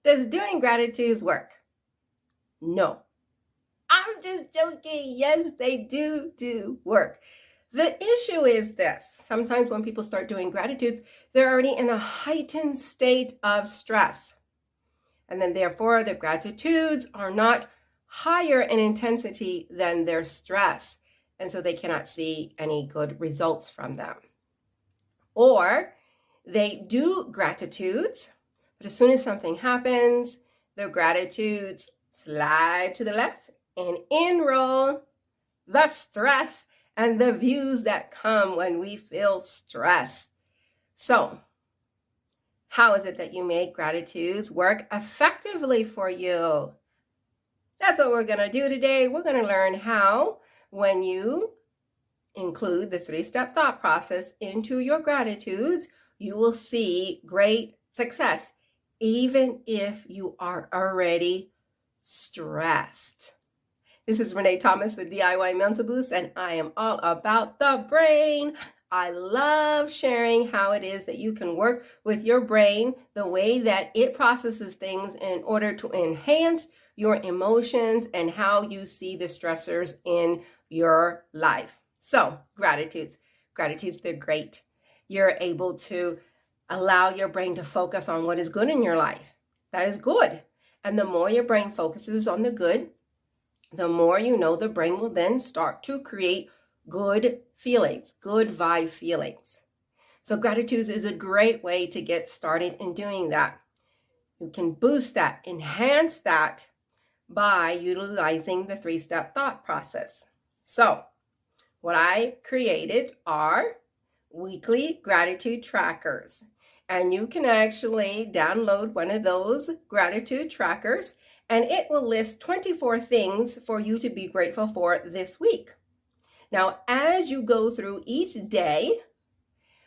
Does doing gratitudes work? No. I'm just joking. Yes, they do work. The issue is this. Sometimes when people start doing gratitudes, they're already in a heightened state of stress. And then therefore, the gratitudes are not higher in intensity than their stress. And so they cannot see any good results from them. Or they do gratitudes, but as soon as something happens, their gratitudes slide to the left and enroll the stress and the views that come when we feel stressed. So, how is it that you make gratitudes work effectively for you? That's what we're going to do today. We're going to learn how, when you include the 3-step thought process into your gratitudes, you will see great success, even if you are already stressed. This is Renee Thomas with DIY Mental Boost, and I am all about the brain. I love sharing how it is that you can work with your brain, the way that it processes things in order to enhance your emotions and how you see the stressors in your life. So, gratitudes, they're great. You're able to allow your brain to focus on what is good in your life. That is good. And the more your brain focuses on the good, the more you know the brain will then start to create good feelings, good vibe feelings. So gratitude is a great way to get started in doing that. You can boost that, enhance that by utilizing the 3-step thought process. So what I created are weekly gratitude trackers. And you can actually download one of those gratitude trackers, and it will list 24 things for you to be grateful for this week. Now, as you go through each day,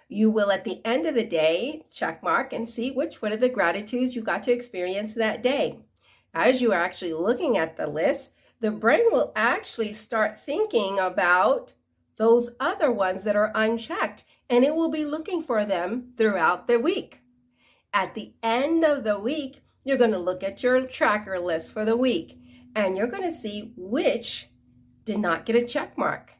you will at the end of the day check mark and see which one of the gratitudes you got to experience that day. As you are actually looking at the list, the brain will actually start thinking about those other ones that are unchecked, and it will be looking for them throughout the week. At the end of the week, you're going to look at your tracker list for the week, and you're going to see which did not get a check mark.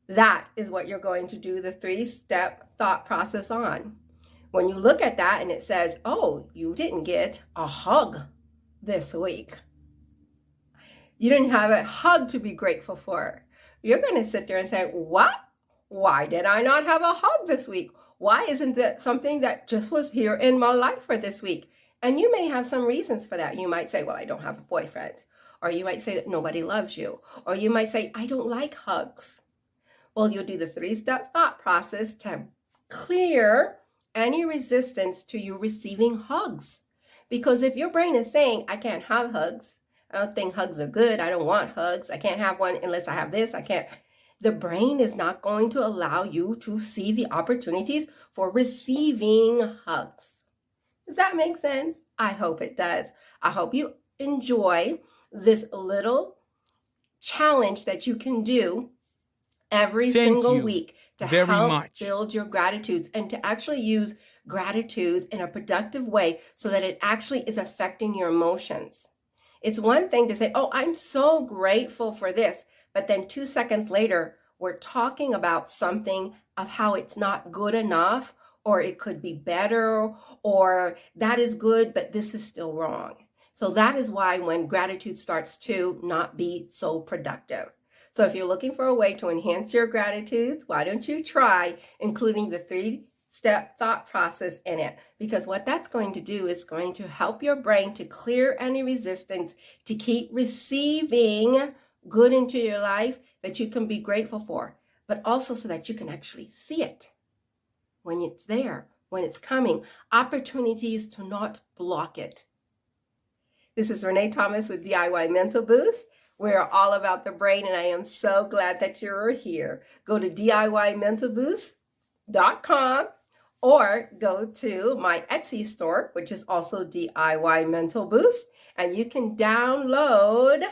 That is what you're going to do the 3-step thought process on. When you look at that and it says, oh, you didn't get a hug this week. You didn't have a hug to be grateful for. You're going to sit there and say, what? Why did I not have a hug this week? Why isn't that something that just was here in my life for this week? And you may have some reasons for that. You might say, well, I don't have a boyfriend. Or you might say that nobody loves you. Or you might say, I don't like hugs. Well, you'll do the 3-step thought process to clear any resistance to you receiving hugs. Because if your brain is saying, I can't have hugs, I don't think hugs are good, I don't want hugs, I can't have one unless I have this, I can't. The brain is not going to allow you to see the opportunities for receiving hugs. Does that make sense? I hope it does. I hope you enjoy this little challenge that you can do every single week to help build your gratitudes and to actually use gratitudes in a productive way so that it actually is affecting your emotions. It's one thing to say, oh, I'm so grateful for this. But then 2 seconds later, we're talking about something of how it's not good enough, or it could be better, or that is good, but this is still wrong. So that is why when gratitude starts to not be so productive. So if you're looking for a way to enhance your gratitudes, why don't you try including the 3-step thought process in it? Because what that's going to do is going to help your brain to clear any resistance to keep receiving good into your life that you can be grateful for, but also so that you can actually see it when it's there, when it's coming, opportunities to not block it. This is Renee Thomas with DIY Mental Boost. We're all about the brain, and I am so glad that you're here. Go to DIYmentalboost.com or go to my Etsy store, which is also DIY Mental Boost, and you can download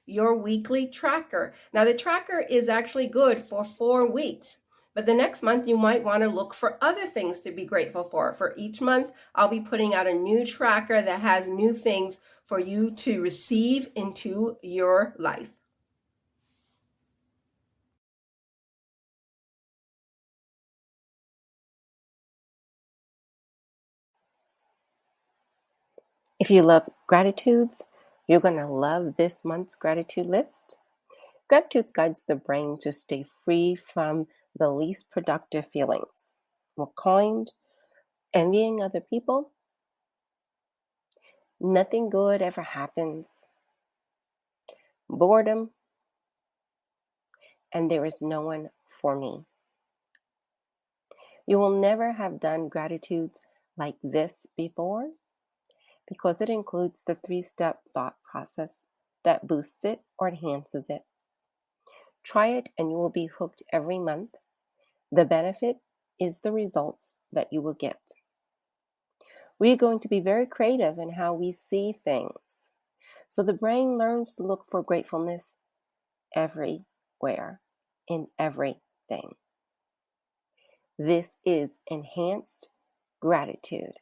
your weekly tracker. Now, the tracker is actually good for 4 weeks. But the next month, you might want to look for other things to be grateful for. For each month, I'll be putting out a new tracker that has new things for you to receive into your life. If you love gratitudes, you're going to love this month's gratitude list. Gratitude guides the brain to stay free from the least productive feelings. We're kind, envying other people. Nothing good ever happens. Boredom. And there is no one for me. You will never have done gratitudes like this before because it includes the 3-step thought process that boosts it or enhances it. Try it and you will be hooked every month. The benefit is the results that you will get. We're going to be very creative in how we see things. So the brain learns to look for gratefulness everywhere, in everything. This is enhanced gratitude.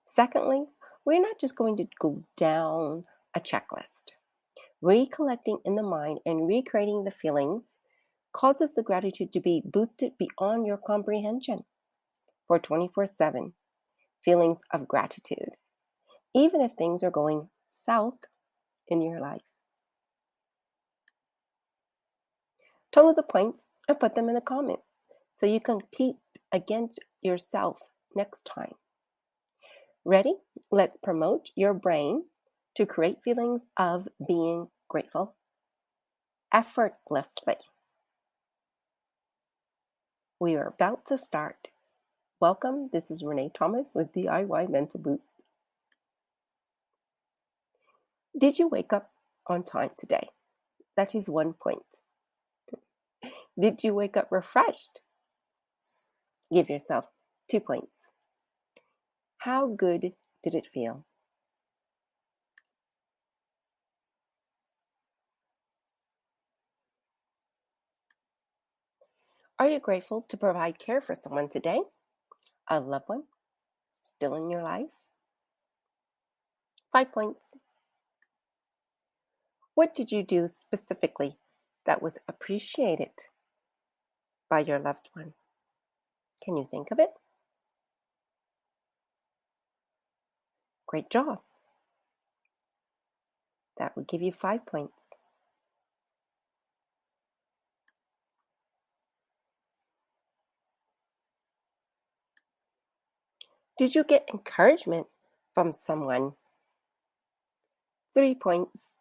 Secondly, we're not just going to go down a checklist. Recollecting in the mind and recreating the feelings causes the gratitude to be boosted beyond your comprehension for 24/7 feelings of gratitude, even if things are going south in your life. Total the points and put them in the comment so you can compete against yourself next time. Ready? Let's promote your brain to create feelings of being grateful effortlessly. We are about to start. Welcome. This is Renee Thomas with DIY Mental Boost. Did you wake up on time today? That is 1 point. Did you wake up refreshed? Give yourself 2 points. How good did it feel? Are you grateful to provide care for someone today? A loved one still in your life? 5 points. What did you do specifically that was appreciated by your loved one? Can you think of it? Great job. That would give you 5 points. Did you get encouragement from someone? 3 points.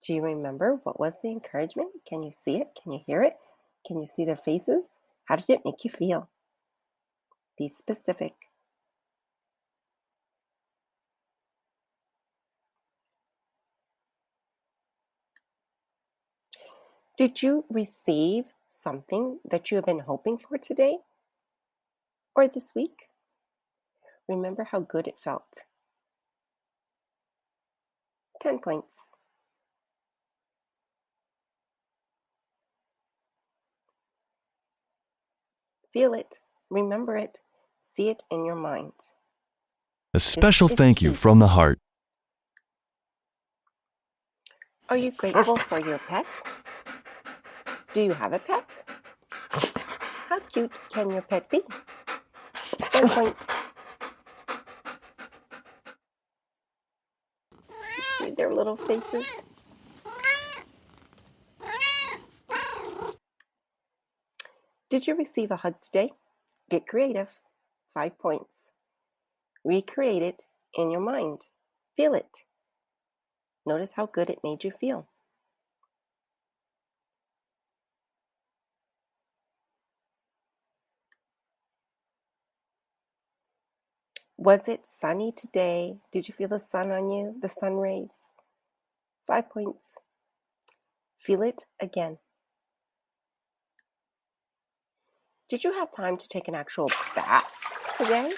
Do you remember what was the encouragement? Can you see it? Can you hear it? Can you see their faces? How did it make you feel? Be specific. Did you receive something that you have been hoping for today or this week? Remember how good it felt. 10 points. Feel it, remember it, see it in your mind. A special thank you from the heart. Are you grateful for your pet? Do you have a pet? How cute can your pet be? 1 point. See their little faces? Did you receive a hug today? Get creative. 5 points. Recreate it in your mind. Feel it. Notice how good it made you feel. Was it sunny today? Did you feel the sun on you? The sun rays? 5 points. Feel it again. Did you have time to take an actual bath today?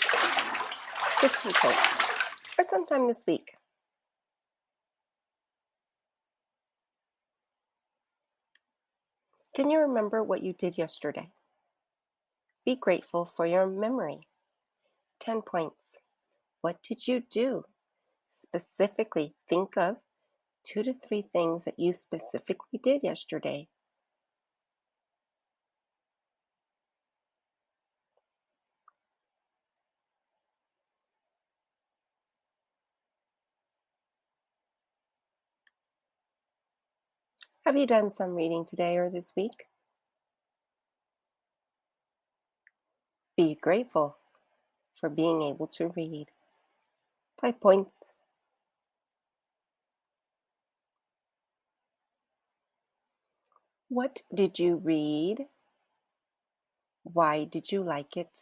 15 points. Or sometime this week. Can you remember what you did yesterday? Be grateful for your memory. 10 points. What did you do? Specifically, think of 2 to 3 things that you specifically did yesterday. Have you done some reading today or this week? Be grateful for being able to read. 5 points. What did you read? Why did you like it?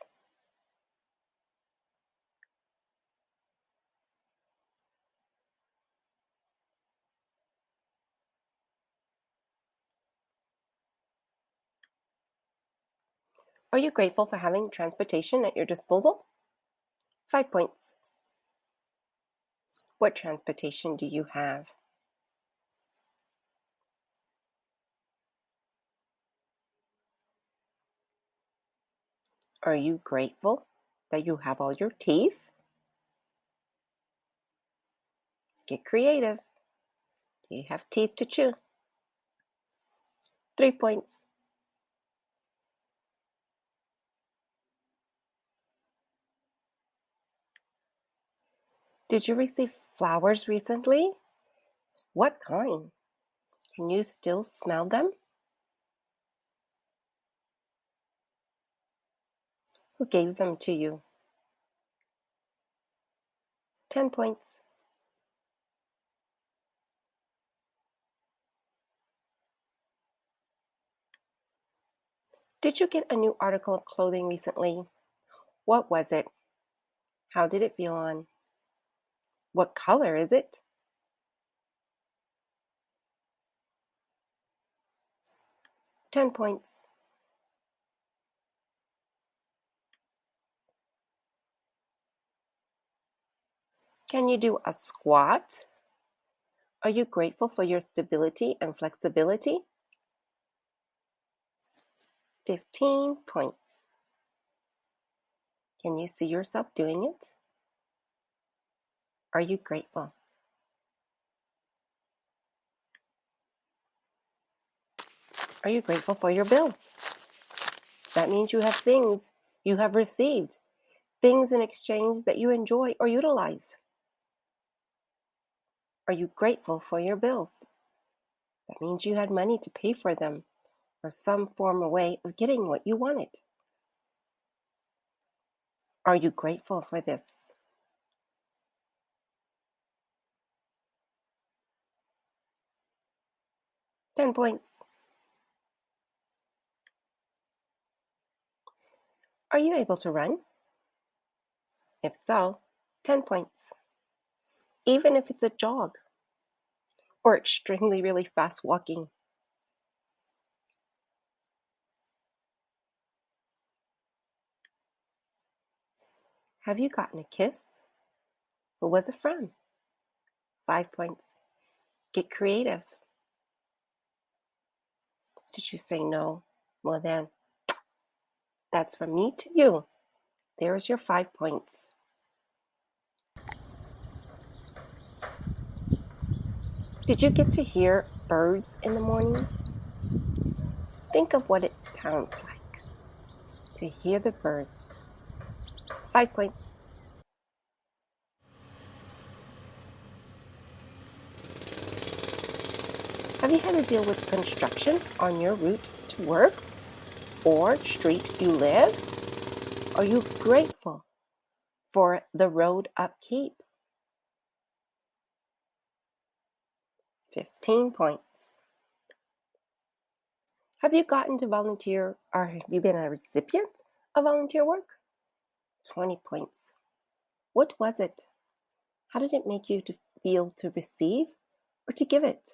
Are you grateful for having transportation at your disposal? 5 points. What transportation do you have? Are you grateful that you have all your teeth? Get creative. Do you have teeth to chew? 3 points. Did you receive flowers recently? What kind? Can you still smell them? Who gave them to you? 10 points. Did you get a new article of clothing recently? What was it? How did it feel on? What color is it? 10 points. Can you do a squat? Are you grateful for your stability and flexibility? 15 points. Can you see yourself doing it? Are you grateful? Are you grateful for your bills? That means you have things you have received, things in exchange that you enjoy or utilize. Are you grateful for your bills? That means you had money to pay for them or some form or way of getting what you wanted. Are you grateful for this? Ten points. Are you able to run? If so, 10 points. Even if it's a jog or extremely really fast walking. Have you gotten a kiss? Who was it from? 5 points. Get creative. Did you say no? Well then, that's from me to you. There's your 5 points. Did you get to hear birds in the morning? Think of what it sounds like to hear the birds. 5 points. Have you had to deal with construction on your route to work or street you live? Are you grateful for the road upkeep? 15 points. Have you gotten to volunteer or have you been a recipient of volunteer work? 20 points. What was it? How did it make you feel to receive or to give it?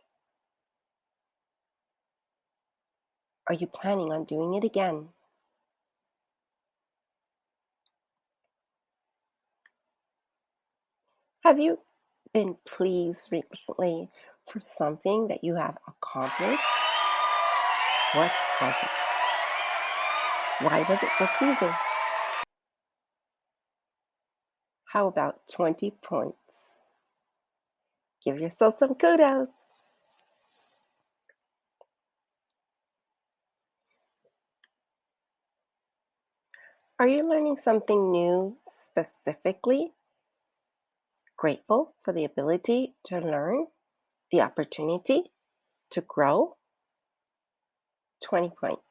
Are you planning on doing it again? Have you been pleased recently for something that you have accomplished? What was it? Why was it so pleasing? How about 20 points? Give yourself some kudos. Are you learning something new specifically? Grateful for the ability to learn, the opportunity to grow? 20 points.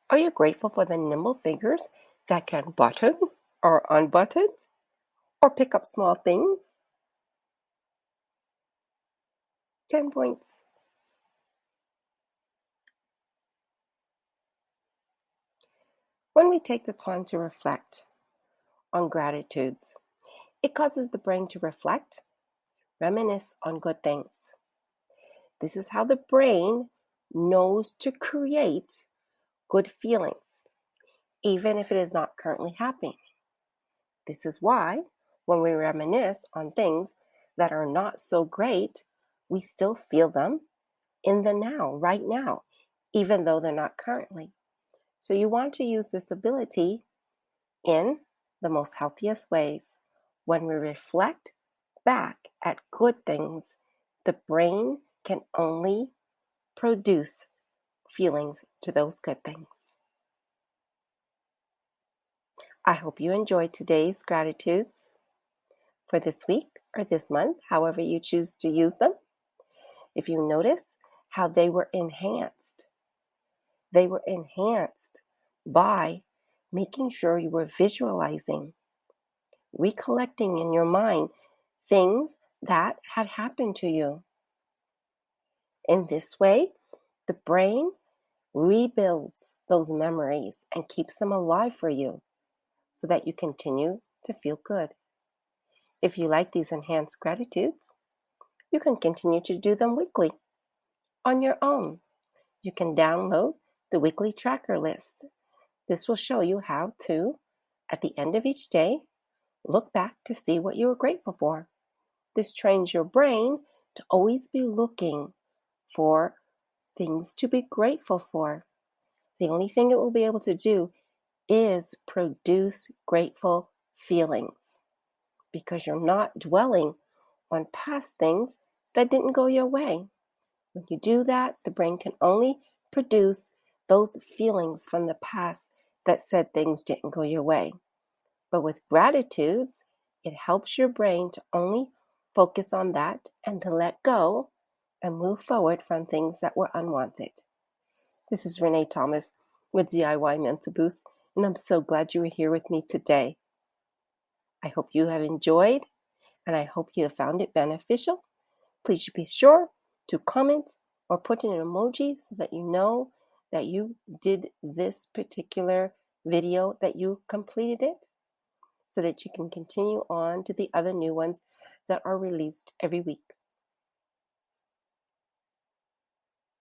Are you grateful for the nimble fingers that can button or unbutton or pick up small things? 10 points. When we take the time to reflect on gratitudes, it causes the brain to reflect, reminisce on good things. This is how the brain knows to create good feelings, even if it is not currently happening. This is why when we reminisce on things that are not so great, we still feel them in the now, right now, even though they're not currently. So you want to use this ability in the most healthiest ways. When we reflect back at good things, the brain can only produce feelings to those good things. I hope you enjoyed today's gratitudes for this week or this month, however you choose to use them. If you notice how they were enhanced by making sure you were visualizing, recollecting in your mind things that had happened to you. In this way, the brain rebuilds those memories and keeps them alive for you so that you continue to feel good. If you like these enhanced gratitudes, you can continue to do them weekly on your own. You can download the weekly tracker list. This will show you how to, at the end of each day, look back to see what you were grateful for. This trains your brain to always be looking for things to be grateful for. The only thing it will be able to do is produce grateful feelings because you're not dwelling on past things that didn't go your way. When you do that, the brain can only produce those feelings from the past that said things didn't go your way. But with gratitudes, it helps your brain to only focus on that and to let go and move forward from things that were unwanted. This is Renee Thomas with DIY Mental Boost, and I'm so glad you were here with me today. I hope you have enjoyed, and I hope you have found it beneficial. Please be sure to comment or put in an emoji so that you know that you did this particular video, that you completed it, so that you can continue on to the other new ones that are released every week.